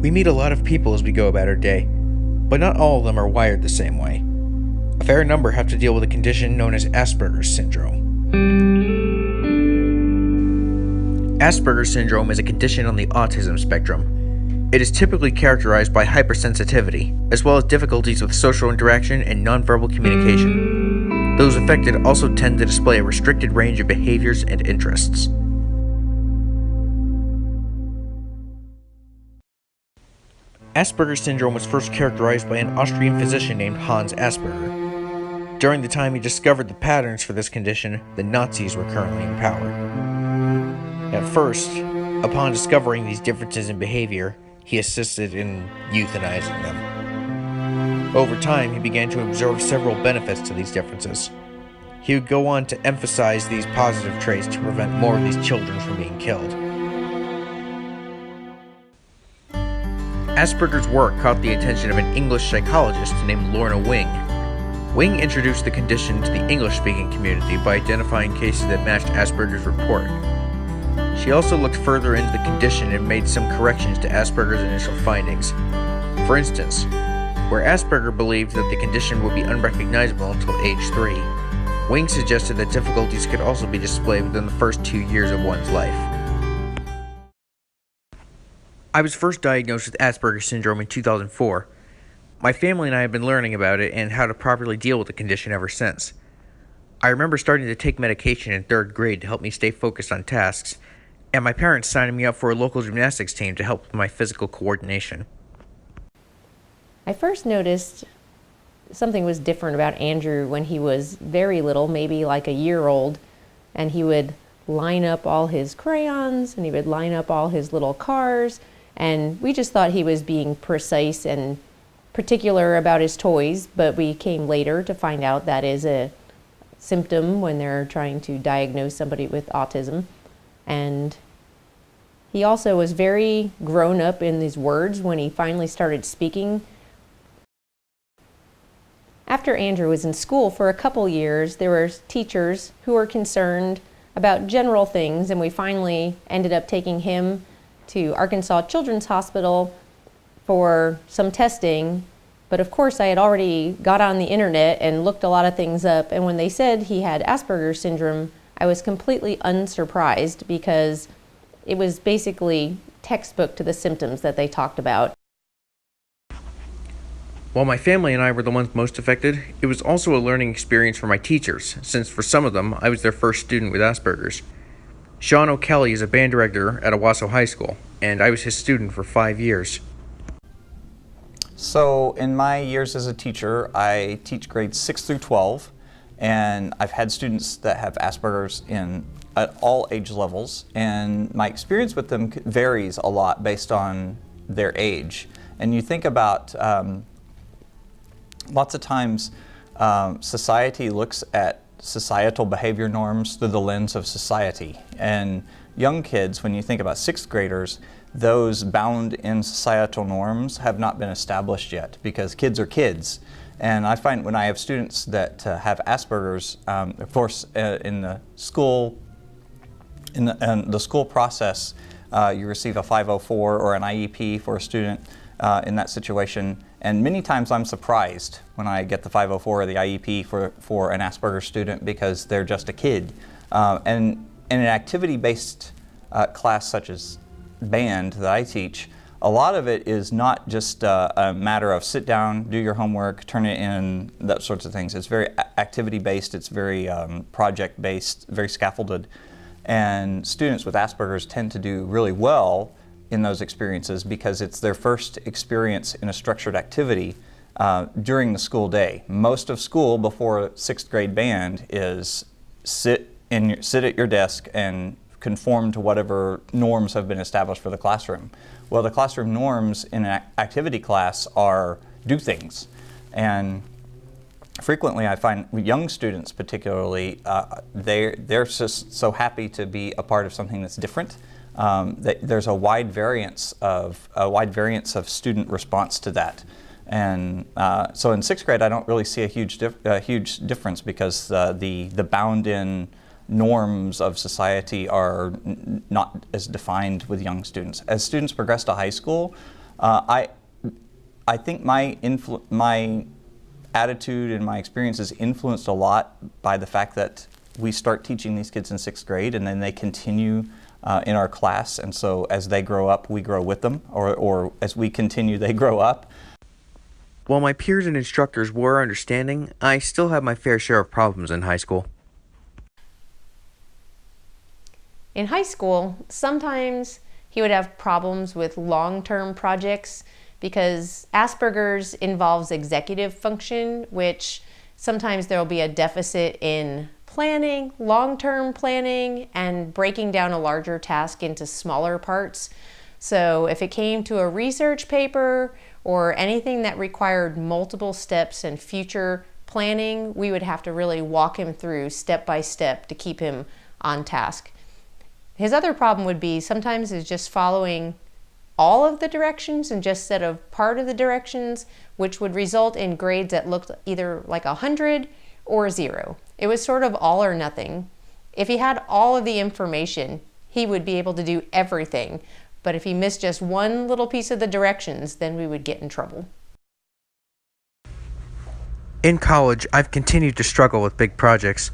We meet a lot of people as we go about our day, but not all of them are wired the same way. A fair number have to deal with a condition known as Asperger's syndrome. Asperger's syndrome is a condition on the autism spectrum. It is typically characterized by hypersensitivity, as well as difficulties with social interaction and nonverbal communication. Those affected also tend to display a restricted range of behaviors and interests. Asperger's syndrome was first characterized by an Austrian physician named Hans Asperger. During the time he discovered the patterns for this condition, the Nazis were currently in power. At first, upon discovering these differences in behavior, he assisted in euthanizing them. Over time, he began to observe several benefits to these differences. He would go on to emphasize these positive traits to prevent more of these children from being killed. Asperger's work caught the attention of an English psychologist named Lorna Wing. Wing introduced the condition to the English-speaking community by identifying cases that matched Asperger's report. She also looked further into the condition and made some corrections to Asperger's initial findings. For instance, where Asperger believed that the condition would be unrecognizable until age 3, Wing suggested that difficulties could also be displayed within the first 2 years of one's life. I was first diagnosed with Asperger's syndrome in 2004. My family and I have been learning about it and how to properly deal with the condition ever since. I remember starting to take medication in 3rd grade to help me stay focused on tasks, and my parents signing me up for a local gymnastics team to help with my physical coordination. I first noticed something was different about Andrew when he was very little, maybe like a year old, and he would line up all his crayons and he would line up all his little cars. And we just thought he was being precise and particular about his toys, but we came later to find out that is a symptom when they're trying to diagnose somebody with autism. And he also was very grown up in his words when he finally started speaking. After Andrew was in school for a couple years, there were teachers who were concerned about general things, and we finally ended up taking him to Arkansas Children's Hospital for some testing. But of course I had already got on the internet and looked a lot of things up, and when they said he had Asperger's syndrome, I was completely unsurprised because it was basically textbook to the symptoms that they talked about. While my family and I were the ones most affected, it was also a learning experience for my teachers, since for some of them I was their first student with Asperger's. Sean O'Kelly is a band director at Owasso High School, and I was his student for 5 years. So in my years as a teacher, I teach grades 6 through 12, and I've had students that have Asperger's at all age levels, and my experience with them varies a lot based on their age. And you think about lots of times society looks at societal behavior norms through the lens of society. And young kids, when you think about 6th graders, those bound in societal norms have not been established yet because kids are kids. And I find when I have students that have Asperger's, of course, in the school process, you receive a 504 or an IEP for a student in that situation. And many times I'm surprised when I get the 504 or the IEP for an Asperger's student because they're just a kid. And in an activity-based class such as band that I teach, a lot of it is not just a matter of sit down, do your homework, turn it in, that sorts of things. It's very activity-based, it's very project-based, very scaffolded. And students with Asperger's tend to do really well in those experiences because it's their first experience in a structured activity during the school day. Most of school before 6th grade band is sit at your desk and conform to whatever norms have been established for the classroom. Well, the classroom norms in an activity class are do things. And frequently I find young students particularly, they're just so happy to be a part of something that's different. There's a wide variance of student response to that, and so in 6th grade I don't really see a huge difference because the bound-in norms of society are not as defined with young students. As students progress to high school, I think my attitude and my experience is influenced a lot by the fact that we start teaching these kids in 6th grade and then they continue in our class, and so as they grow up, we grow with them, or as we continue, they grow up. While my peers and instructors were understanding, I still had my fair share of problems in high school. In high school, sometimes he would have problems with long-term projects because Asperger's involves executive function, which sometimes there will be a deficit in planning, long-term planning, and breaking down a larger task into smaller parts. So if it came to a research paper or anything that required multiple steps and future planning, we would have to really walk him through step by step to keep him on task. His other problem would be sometimes is just following all of the directions instead of part of the directions, which would result in grades that looked either like 100 or 0. It was sort of all or nothing. If he had all of the information, he would be able to do everything. But if he missed just one little piece of the directions, then we would get in trouble. In college, I've continued to struggle with big projects.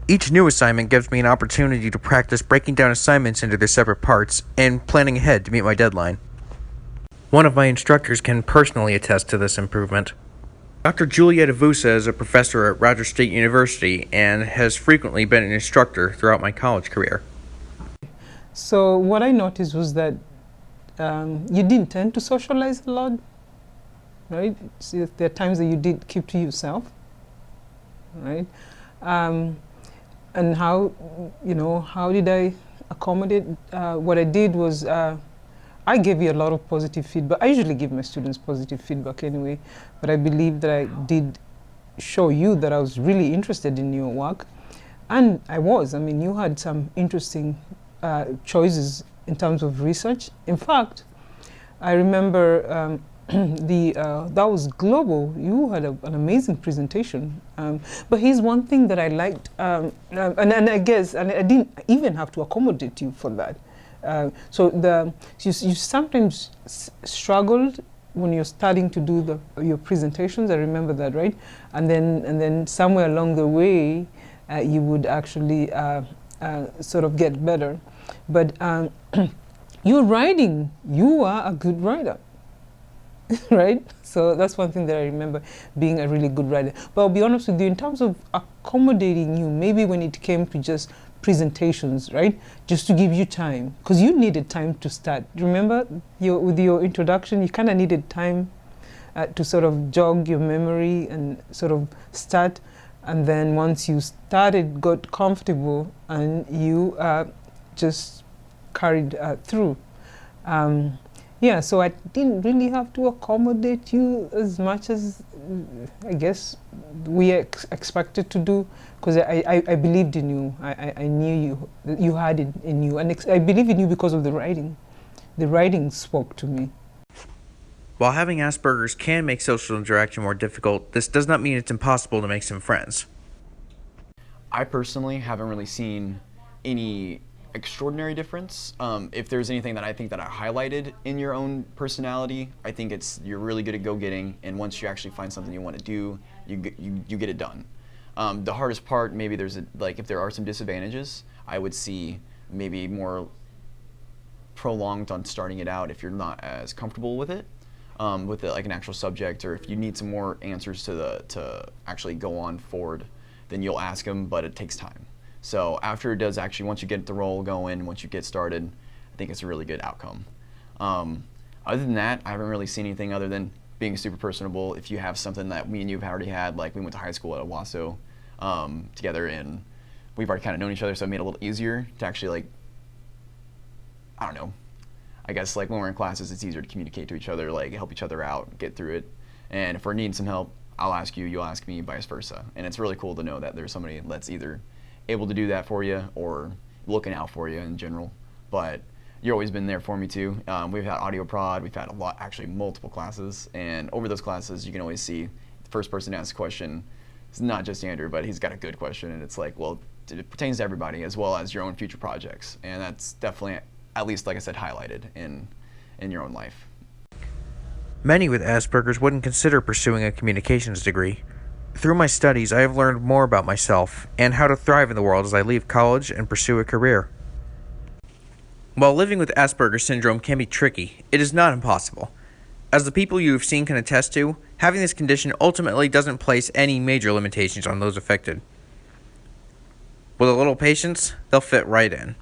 Each new assignment gives me an opportunity to practice breaking down assignments into their separate parts and planning ahead to meet my deadline. One of my instructors can personally attest to this improvement. Dr. Julieta Vusa is a professor at Rogers State University and has frequently been an instructor throughout my college career. So what I noticed was that you didn't tend to socialize a lot, right? So there are times that you did keep to yourself, right? And how did I accommodate? What I did was I gave you a lot of positive feedback. I usually give my students positive feedback anyway, but I believe that I did show you that I was really interested in your work. And I was. I mean, you had some interesting choices in terms of research. In fact, I remember that was global. You had an amazing presentation. But here's one thing that I liked, and I guess, and I didn't even have to accommodate you for that. So you sometimes struggled when you're starting to do your presentations. I remember that, right? And then somewhere along the way, you would actually sort of get better. But your writing, you are a good writer, right? So that's one thing that I remember, being a really good writer. But I'll be honest with you, in terms of accommodating you, maybe when it came to just presentations, right? Just to give you time, because you needed time to start. Remember, with your introduction, you kind of needed time to sort of jog your memory and sort of start. And then once you started, got comfortable, and you just carried through. Yeah, so I didn't really have to accommodate you as much as I guess we expected to do, because I believed in you. I knew you had it in you, and I believe in you because of the writing. The writing spoke to me. While having Asperger's can make social interaction more difficult, this does not mean it's impossible to make some friends. I personally haven't really seen any extraordinary difference. If there's anything that I think that I highlighted in your own personality, I think you're really good at go-getting, and once you actually find something you want to do, you get it done. The hardest part, maybe if there are some disadvantages, I would see maybe more prolonged on starting it out if you're not as comfortable with it, like an actual subject, or if you need some more answers to actually go on forward, then you'll ask them, but it takes time. So after it does actually, once you get the role going, once you get started, I think it's a really good outcome. Other than that, I haven't really seen anything other than being super personable. If you have something that me and you have already had, like we went to high school at Owasso together, and we've already kind of known each other, so it made it a little easier to actually, like, I don't know, I guess like when we're in classes, it's easier to communicate to each other, like help each other out, get through it. And if we're needing some help, I'll ask you, you'll ask me, vice versa. And it's really cool to know that there's somebody that's either able to do that for you or looking out for you in general. But you've always been there for me too. We've had audio prod, we've had multiple classes, and over those classes you can always see the first person to ask a question. It's not just Andrew, but he's got a good question, and it's like, well, it pertains to everybody as well as your own future projects, and that's definitely, at least like I said, highlighted in your own life. Many with Asperger's wouldn't consider pursuing a communications degree. Through my studies, I have learned more about myself and how to thrive in the world as I leave college and pursue a career. While living with Asperger's syndrome can be tricky, it is not impossible. As the people you have seen can attest to, having this condition ultimately doesn't place any major limitations on those affected. With a little patience, they'll fit right in.